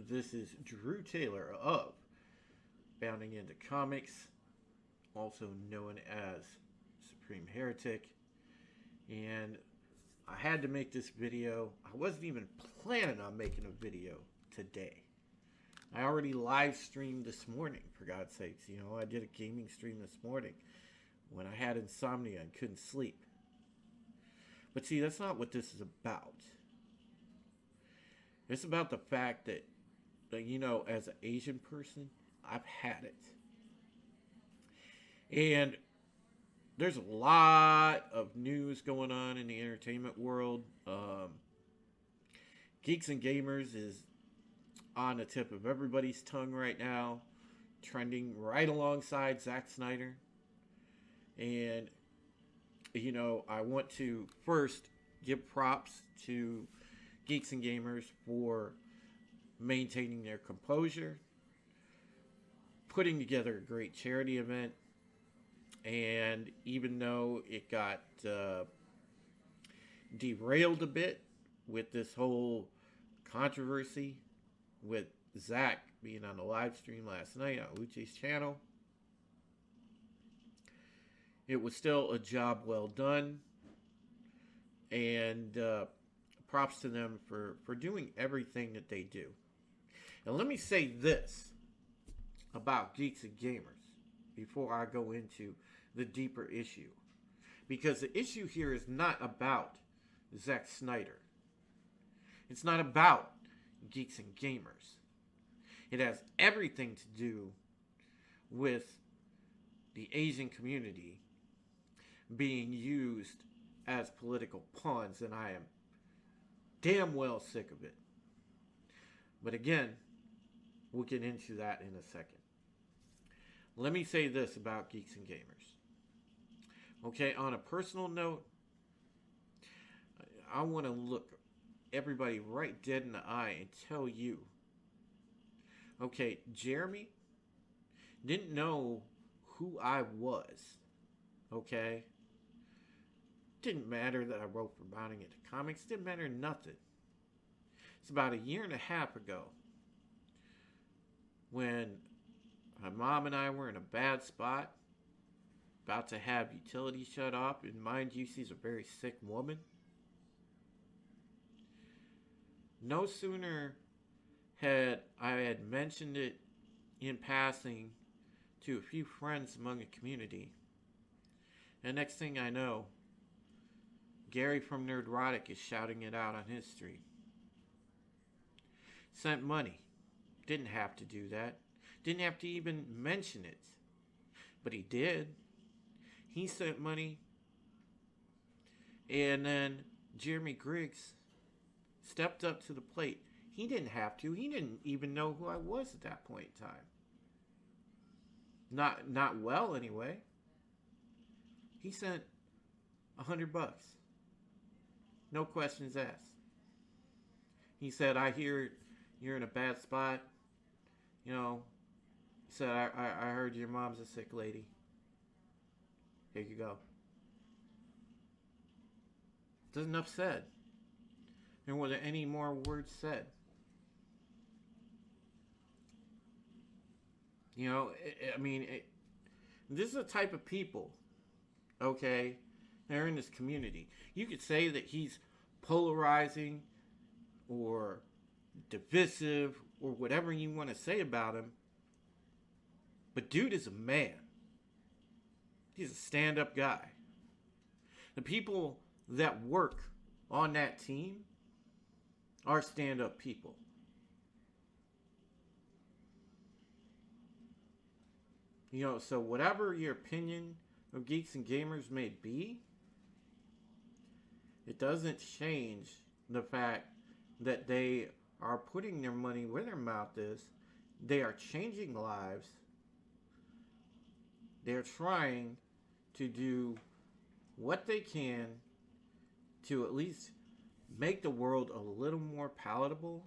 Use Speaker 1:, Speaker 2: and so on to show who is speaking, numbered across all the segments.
Speaker 1: This is Drew Taylor of Bounding into Comics, also known as Supreme Heretic. And I had to make this video. I wasn't even planning on making a video today. I already live streamed this morning, for God's sakes. I did a gaming stream this morning when I had insomnia and couldn't sleep. But see, that's not what this is about. It's about the fact that, as an Asian person, I've had it. And there's a lot of news going on in the entertainment world. Geeks and Gamers is on the tip of everybody's tongue right now, trending right alongside Zack Snyder. And, I want to first give props to Geeks and Gamers for maintaining their composure, putting together a great charity event, and even though it got derailed a bit with this whole controversy with Zach being on the live stream last night on Uche's channel, it was still a job well done, and props to them for doing everything that they do. And let me say this about Geeks and Gamers before I go into the deeper issue. Because the issue here is not about Zack Snyder. It's not about Geeks and Gamers. It has everything to do with the Asian community being used as political pawns, and I am damn well sick of it. But again, we'll get into that in a second. Let me say this about Geeks and Gamers. Okay, on a personal note, I want to look everybody right dead in the eye and tell you, okay, Jeremy didn't know who I was, okay? Didn't matter that I wrote for Bounding into Comics. Didn't matter nothing. It's about a year and a half ago when my mom and I were in a bad spot, about to have utilities shut off, and mind you, she's a very sick woman. No sooner had I mentioned it in passing to a few friends among the community, and next thing I know, Gary from Nerdrotic is shouting it out on his stream. Sent money. Didn't have to do that. Didn't have to even mention it. But he did. He sent money. And then Jeremy Griggs stepped up to the plate. He didn't have to. He didn't even know who I was at that point in time. Not well, anyway. He sent $100. No questions asked. He said, I hear you're in a bad spot. He said, I heard your mom's a sick lady. Here you go. There's enough said. There wasn't any more words said. This is the type of people, okay, they're in this community. You could say that he's polarizing or divisive or whatever you want to say about him, but dude is a man. He's a stand-up guy. The people that work on that team are stand-up people. So whatever your opinion of Geeks and Gamers may be, it doesn't change the fact that they are putting their money where their mouth is. They are changing lives. They're trying to do what they can to at least make the world a little more palatable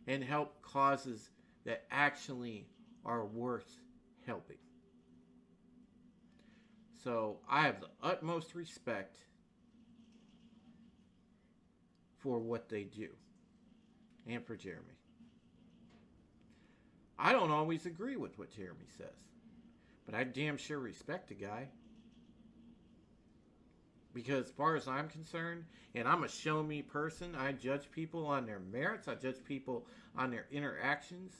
Speaker 1: and help causes that actually are worth helping. So I have the utmost respect for what they do and for Jeremy. I don't always agree with what Jeremy says, but I damn sure respect the guy. Because as far as I'm concerned, and I'm a show me person, I judge people on their merits, I judge people on their interactions,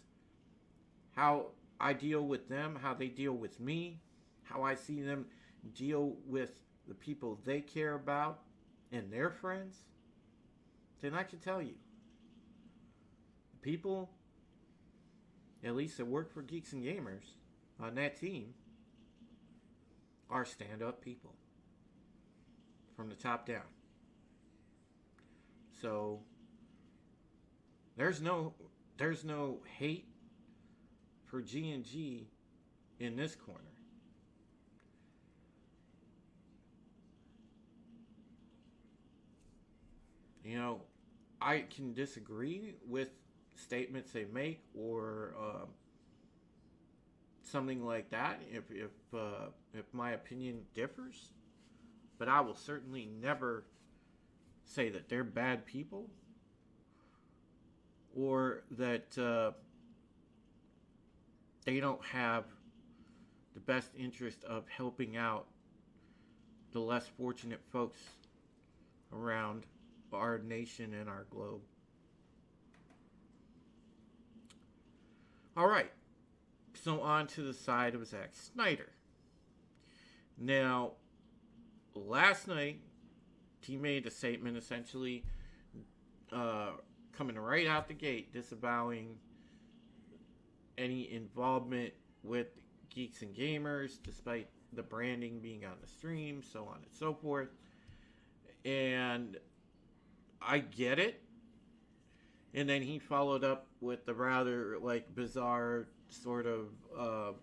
Speaker 1: how I deal with them, how they deal with me, how I see them deal with the people they care about and their friends. Then I can tell you, the people, at least that work for Geeks and Gamers on that team, are stand-up people from the top down. So there's no hate for G&G in this corner. You know, I can disagree with statements they make or something like that if my opinion differs, but I will certainly never say that they're bad people or that they don't have the best interest of helping out the less fortunate folks around our nation and our globe. All right, so on to the side of Zack Snyder. Now, last night, he made a statement essentially coming right out the gate, disavowing any involvement with Geeks and Gamers, despite the branding being on the stream, so on and so forth. And I get it. And then he followed up with the rather bizarre sort of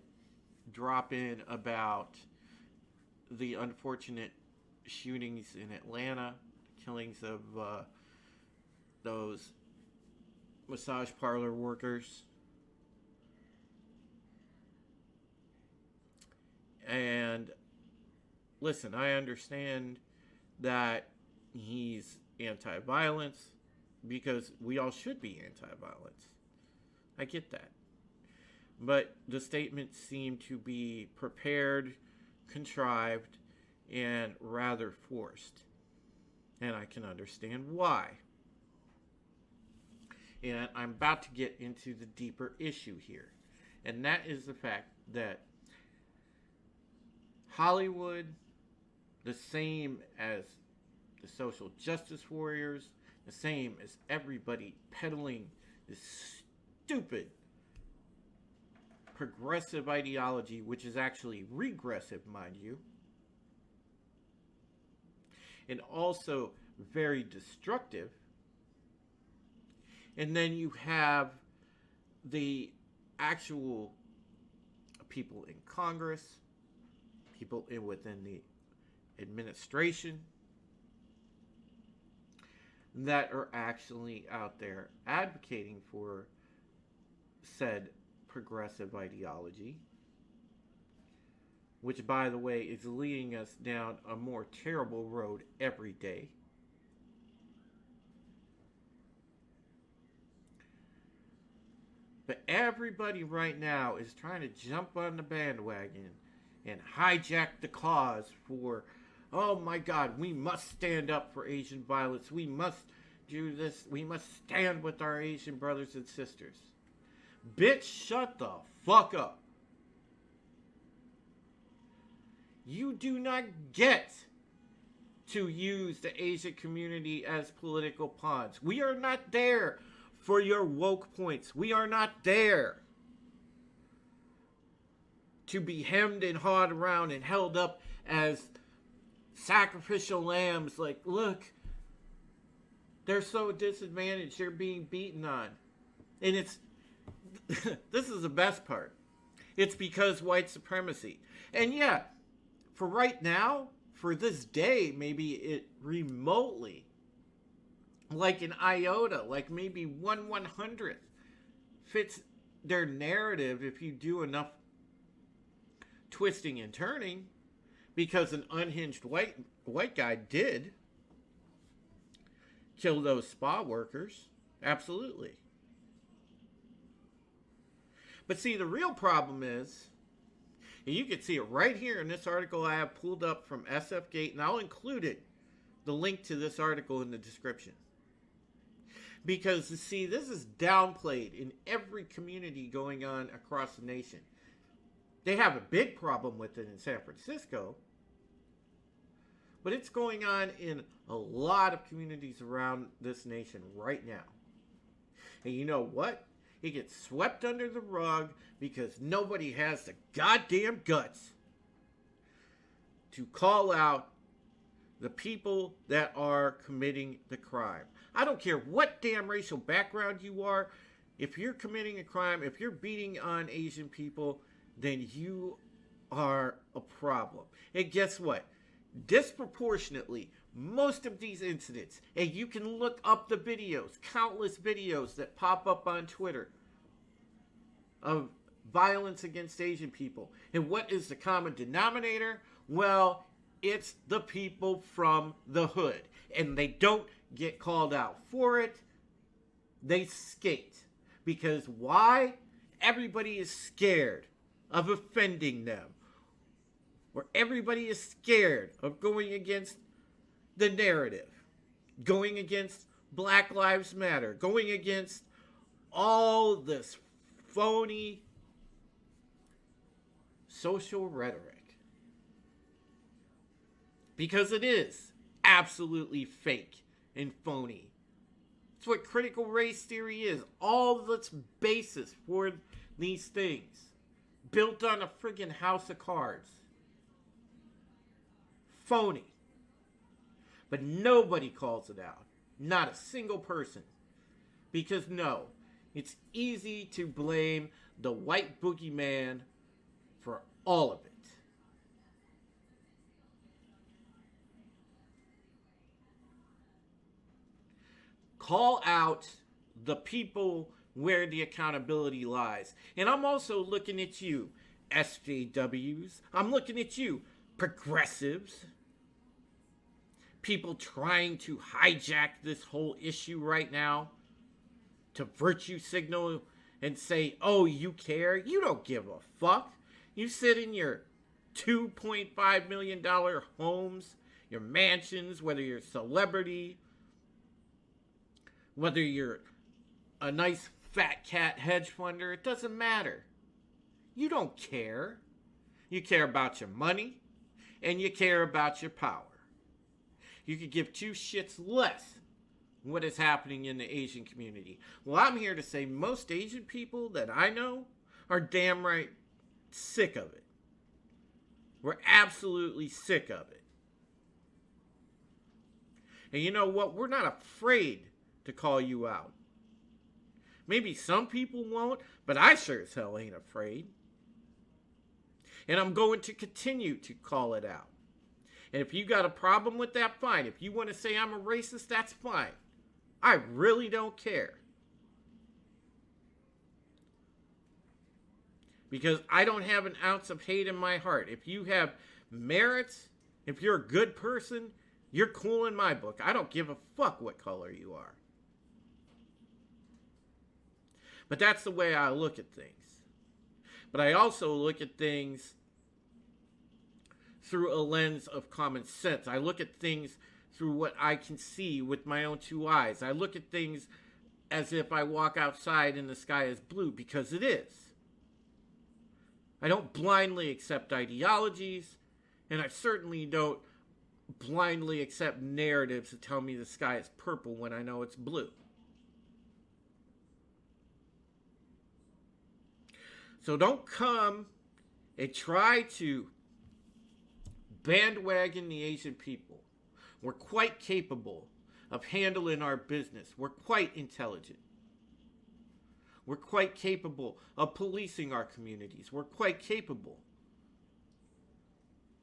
Speaker 1: drop in about the unfortunate shootings in Atlanta, killings of those massage parlor workers. And listen, I understand that he's anti-violence because we all should be anti-violence. I get that. But the statements seem to be prepared, contrived, and rather forced. And I can understand why. And I'm about to get into the deeper issue here. And that is the fact that Hollywood, the same as the social justice warriors, the same as everybody peddling this stupid progressive ideology, which is actually regressive, mind you, and also very destructive. And then you have the actual people in Congress, people within the administration that are actually out there advocating for said progressive ideology, which, by the way, is leading us down a more terrible road every day. But everybody right now is trying to jump on the bandwagon and hijack the cause for, oh my God, we must stand up for Asian violence. We must do this. We must stand with our Asian brothers and sisters. Bitch, shut the fuck up. You do not get to use the Asian community as political pawns. We are not there for your woke points. We are not there to be hemmed and hawed around and held up as sacrificial lambs. Like, look, they're so disadvantaged. They're being beaten on. And it's, this is the best part. It's because white supremacy. And yeah, for right now, for this day, maybe it remotely, like an iota, like maybe 1/100th, fits their narrative if you do enough twisting and turning, because an unhinged white guy did kill those spa workers. Absolutely. But see, the real problem is, and you can see it right here in this article I have pulled up from SF Gate, and I'll include it, the link to this article in the description. Because, you see, this is downplayed in every community going on across the nation. They have a big problem with it in San Francisco, but it's going on in a lot of communities around this nation right now. And you know what? It gets swept under the rug because nobody has the goddamn guts to call out the people that are committing the crime. I don't care what damn racial background you are. If you're committing a crime, if you're beating on Asian people, then you are a problem. And guess what? Disproportionately, most of these incidents, and you can look up the videos, countless videos that pop up on Twitter of violence against Asian people. And what is the common denominator? Well, it's the people from the hood. And they don't get called out for it. They skate. Because why? Everybody is scared of offending them. Or everybody is scared of going against the narrative. Going against Black Lives Matter. Going against all this phony social rhetoric. Because it is absolutely fake and phony. It's what critical race theory is. All of its basis for these things. Built on a friggin' house of cards. Phony. But nobody calls it out. Not a single person. Because no, it's easy to blame the white boogeyman for all of it. Call out the people where the accountability lies. And I'm also looking at you, SJWs. I'm looking at you, progressives. People trying to hijack this whole issue right now to virtue signal and say, oh, you care? You don't give a fuck. You sit in your $2.5 million homes, your mansions, whether you're a celebrity, whether you're a nice fat cat hedge funder, it doesn't matter. You don't care. You care about your money and you care about your power. You could give two shits less what is happening in the Asian community. Well, I'm here to say most Asian people that I know are damn right sick of it. We're absolutely sick of it. And you know what? We're not afraid to call you out. Maybe some people won't, but I sure as hell ain't afraid. And I'm going to continue to call it out. And if you got a problem with that, fine. If you want to say I'm a racist, that's fine. I really don't care. Because I don't have an ounce of hate in my heart. If you have merits, if you're a good person, you're cool in my book. I don't give a fuck what color you are. But that's the way I look at things. But I also look at things through a lens of common sense. I look at things through what I can see with my own two eyes. I look at things as if I walk outside and the sky is blue, because it is. I don't blindly accept ideologies, and I certainly don't blindly accept narratives that tell me the sky is purple when I know it's blue. So don't come and try to bandwagon the Asian people. We're quite capable of handling our business. We're quite intelligent. We're quite capable of policing our communities. We're quite capable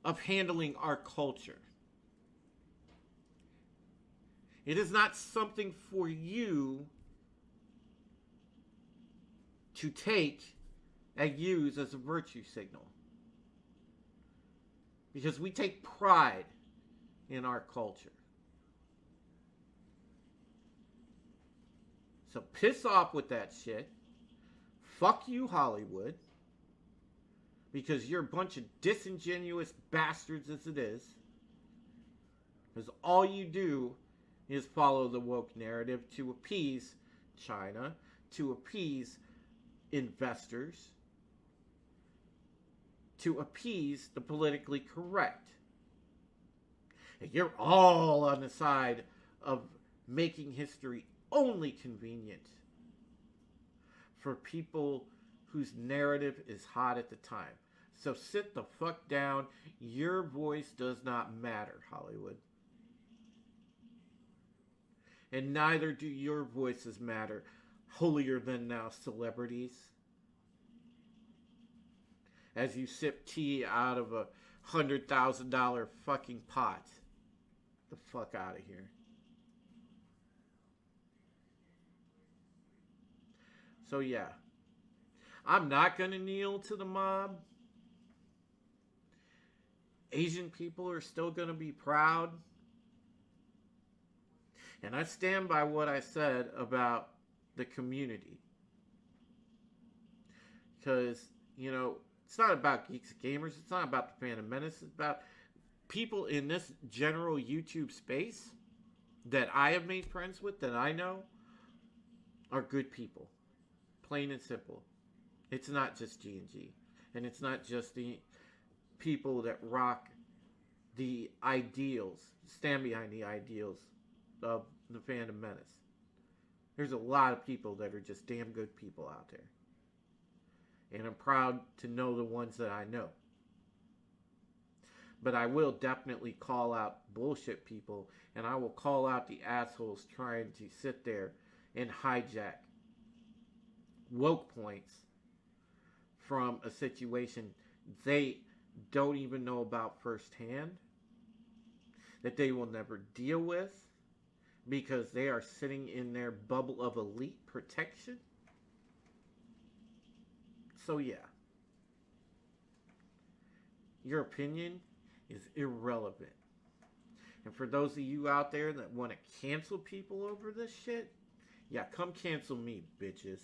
Speaker 1: of handling our culture. It is not something for you to take and use as a virtue signal. Because we take pride in our culture. So piss off with that shit. fuck you, Hollywood, because you're a bunch of disingenuous bastards as it is. Because all you do is follow the woke narrative to appease China, to appease investors, to appease the politically correct. And you're all on the side of making history only convenient for people whose narrative is hot at the time. So sit the fuck down. Your voice does not matter, Hollywood. And neither do your voices matter, holier than thou celebrities. As you sip tea out of a $100,000 fucking pot. The fuck out of here. So yeah, I'm not going to kneel to the mob. Asian people are still going to be proud. And I stand by what I said about the community. Because, you know, it's not about Geeks and Gamers. It's not about the Phantom Menace. It's about people in this general YouTube space that I have made friends with, that I know, are good people. Plain and simple. It's not just G&G. And it's not just the people that rock the ideals, stand behind the ideals of the Phantom Menace. There's a lot of people that are just damn good people out there. And I'm proud to know the ones that I know. But I will definitely call out bullshit people, and I will call out the assholes trying to sit there and hijack woke points from a situation they don't even know about firsthand, that they will never deal with, because they are sitting in their bubble of elite protection. So yeah, your opinion is irrelevant. And for those of you out there that want to cancel people over this shit, yeah, come cancel me, bitches.